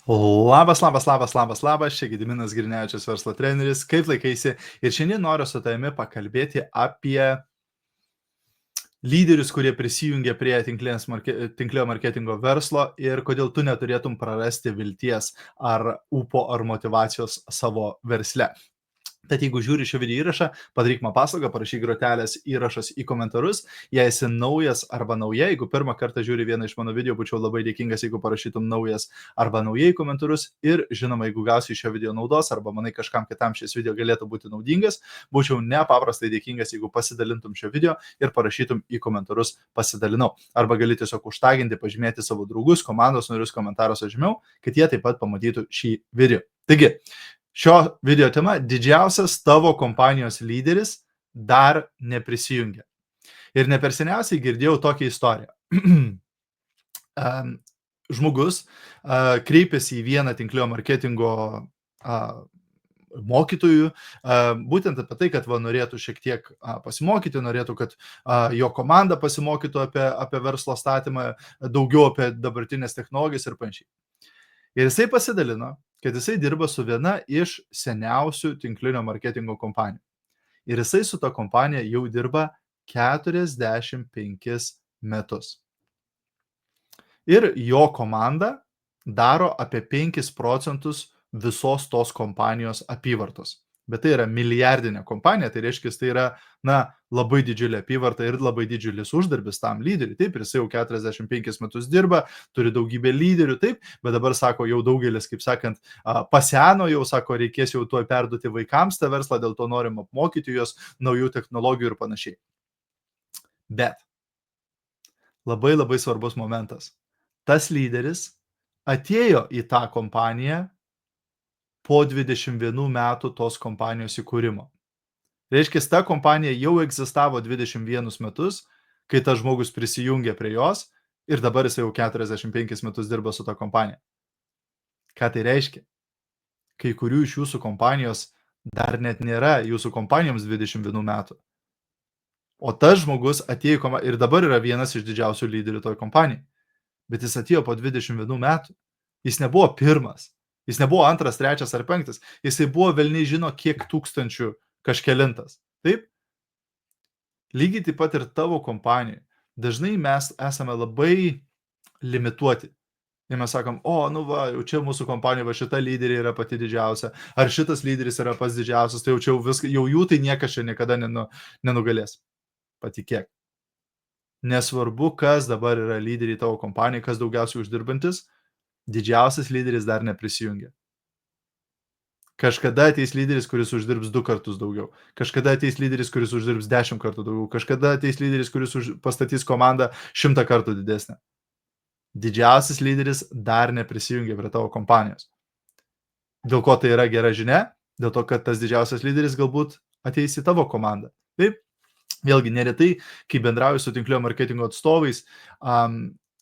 Labas, čia Gediminas Girnevičius, verslo treneris, kaip laikaisi? Ir šiandien noriu su tavimi pakalbėti apie lyderius, kurie prisijungia prie tinklinio marketingo verslo ir kodėl tu neturėtum prarasti vilties ar ūpo ar motyvacijos savo versle. Tad jeigu žiūri šio video įrašą, padaryk man paslaugą, parašyk grotelės įrašas į komentarus. Jei esi naujas arba nauja, jeigu pirmą kartą žiūri vieną iš mano video, būčiau labai dėkingas, jeigu parašytum naujas arba naujai komentarus. Ir žinoma, jeigu gausi iš šio video naudos arba manai kažkam kitam šis video galėtų būti naudingas, būčiau nepaprastai dėkingas, jeigu pasidalintum šio video ir parašytum į komentarus pasidalinau. Arba gali tiesiog užtaginti, pažymėti savo draugus, komandos narius komentaruose žemiau, kad jie taip pat pamatytų šį video. Taigi, šio video tema – didžiausias tavo kompanijos lyderis dar neprisijungia. Ir ne per seniausiai girdėjau tokią istoriją. Žmogus kreipėsi į vieną tinklinio marketingo mokytojų, būtent apie tai, kad norėtų šiek tiek pasimokyti, norėtų, kad jo komanda pasimokytų apie verslo statymą, daugiau apie dabartinės technologijas ir panašiai. Ir jisai pasidalino, kad jisai dirba su viena iš seniausių tinklinio marketingo kompanijų. Ir jisai su ta kompanija jau dirba 45 metus. Ir jo komanda daro apie 5% visos tos kompanijos apyvartos. Bet tai yra milijardinė kompanija, tai reiškia, tai yra labai didžiulė apyvarta ir labai didžiulis uždarbis tam lyderiui. Taip, ir jisai jau 45 metus dirba, turi daugybę lyderių, taip, bet dabar sako, jau daugelis, kaip sakant, paseno, jau sako, reikės jau tuoj perduoti vaikams tą verslą, dėl to norim apmokyti juos naujų technologijų ir panašiai. Bet labai svarbus momentas. Tas lyderis atėjo į tą kompaniją po 21 metų tos kompanijos įkūrimo. Reiškia, ta kompanija jau egzistavo 21 metus, kai tas žmogus prisijungė prie jos ir dabar jis jau 45 metus dirba su ta kompanija. Ką tai reiškia? Kai kurių iš jūsų kompanijos dar net nėra jūsų kompanijoms 21 metų. O tas žmogus atėjo ir dabar yra vienas iš didžiausių lyderių toj kompanijai. Bet jis atėjo po 21 metų. Jis nebuvo pirmas. Jis nebuvo antras, trečias ar penktas. Jisai buvo velniai žino kiek tūkstančių kažkelintas. Taip? Lygiai taip pat ir tavo kompanijai. Dažnai mes esame labai limituoti. Ir mes sakom, jau čia mūsų kompanija, šita lyderė yra pati didžiausia. Ar šitas lyderis yra pats didžiausias, tai jau jų tai niekas čia niekada nenugalės. Patikėk. Nesvarbu, kas dabar yra lyderiai tavo kompanijai, kas daugiausiai uždirbantis, didžiausias lyderis dar neprisijungia. Kažkada ateis lyderis, kuris uždirbs 2 kartus daugiau. Kažkada ateis lyderis, kuris uždirbs 10 kartų daugiau. Kažkada ateis lyderis, kuris pastatys komandą 100 kartų didesnę. Didžiausias lyderis dar neprisijungia prie tavo kompanijos. Dėl ko tai yra gera žinia? Dėl to, kad tas didžiausias lyderis galbūt ateis į tavo komandą. Taip? Vėlgi, neretai, kai bendrauju su tinklinio marketingo atstovais,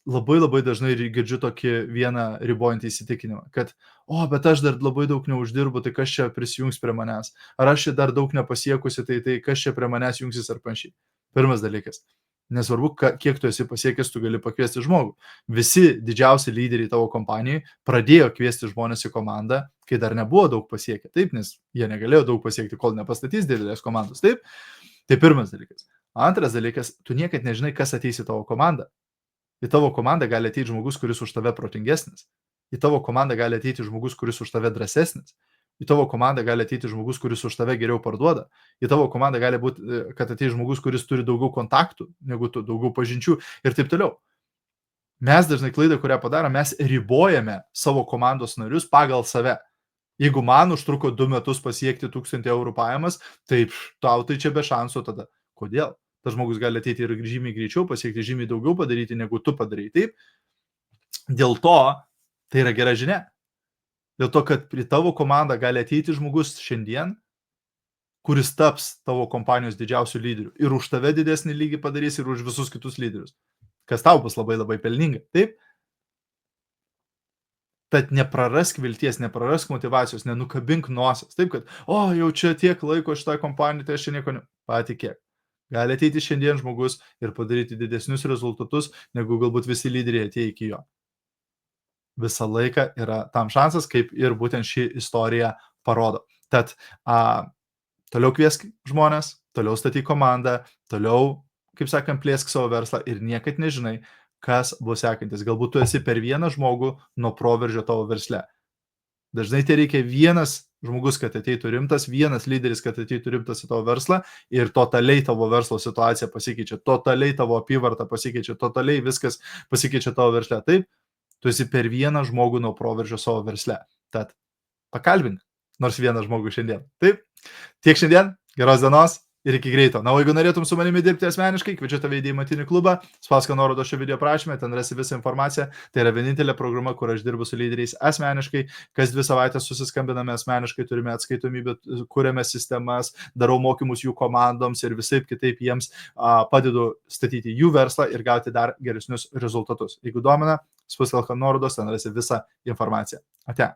labai dažnai girdžiu tokį vieną ribojantį įsitikinimą, kad, bet aš dar labai daug neuždirbu, tai kas čia prisijungs prie manęs? Ar aš čia dar daug nepasiekusi, tai kas čia prie manęs jungsis ar panašiai? Pirmas dalykas. Nesvarbu, kiek tu esi pasiekęs, tu gali pakviesti žmogų. Visi didžiausi lyderiai tavo kompanijai pradėjo kviesti žmonės į komandą, kai dar nebuvo daug pasiekę. Taip, nes jie negalėjo daug pasiekti, kol nepastatys didelės komandos. Taip? Tai pirmas dalykas. Antras dalykas, tu niekad nežinai, kas ateis į tavo komandą. Į tavo komandą gali ateiti žmogus, kuris už tave protingesnis. Į tavo komandą gali ateiti žmogus, kuris už tave drąsesnis. Į tavo komandą gali ateiti žmogus, kuris už tave geriau parduoda. Į tavo komandą gali būti, kad ateis žmogus, kuris turi daugiau kontaktų, negu tu, daugiau pažinčių ir taip toliau. Mes dažnai klaidą, kurią padarom, mes ribojame savo komandos narius pagal save. Jeigu man užtruko 2 metus pasiekti 1000 eurų pajamas, tai tau tai čia be šansų tada. Kodėl? Tas žmogus gali ateiti ir žymiai greičiau, pasiekti žymiai daugiau padaryti, negu tu padarai. Taip? Dėl to tai yra gera žinia. Dėl to, kad prie tavo komandą gali ateiti žmogus šiandien, kuris taps tavo kompanijos didžiausių lyderių. Ir už tave didesnį lygį padarys ir už visus kitus lyderius. Kas tau bus labai pelninga. Taip? Tad neprarask vilties, neprarask motivacijos, nenukabink nosies. Taip, kad, jau čia tiek laiko šitą kompaniją, tai aš čia nieko patikėk. Gali ateiti šiandien žmogus ir padaryti didesnius rezultatus, negu galbūt visi lyderiai atėjo iki jo. visą laiką yra tam šansas, kaip ir būtent ši istorija parodo. Tad toliau kviesk žmonės, toliau statyk komandą, toliau, kaip sakant, plėsk savo verslą ir niekad nežinai, kas bus sekantis. Galbūt tu esi per vieną žmogų nuo proveržio tavo versle. Dažnai tai reikia vienas žmogus, kad ateitų rimtas, vienas lyderis, kad ateitų rimtas į tavo verslą ir totaliai tavo verslo situacija pasikeičia, totaliai tavo apyvarta pasikeičia, totaliai viskas pasikeičia tavo versle. Taip, tu esi per vieną žmogų nuo proveržio savo versle. Tad pakalbink nors vieną žmogų šiandien. Taip, tiek šiandien, geros dienos ir iki greito. Na, o jeigu norėtum su manimi dirbti asmeniškai, kviečiu tave į Deimantinį klubą, spausk nuorodą šio video prašymę, ten rasi visą informaciją. Tai yra vienintelė programa, kur aš dirbu su lyderiais asmeniškai. Kas 2 savaitės susiskambiname asmeniškai, turime atskaitomybę, kuriame sistemas, darau mokymus jų komandoms ir visaip kitaip jiems padedu statyti jų verslą ir gauti dar geresnius rezultatus. Jeigu domina, spustelk nuorodos, ten rasi visą informaciją. Ate.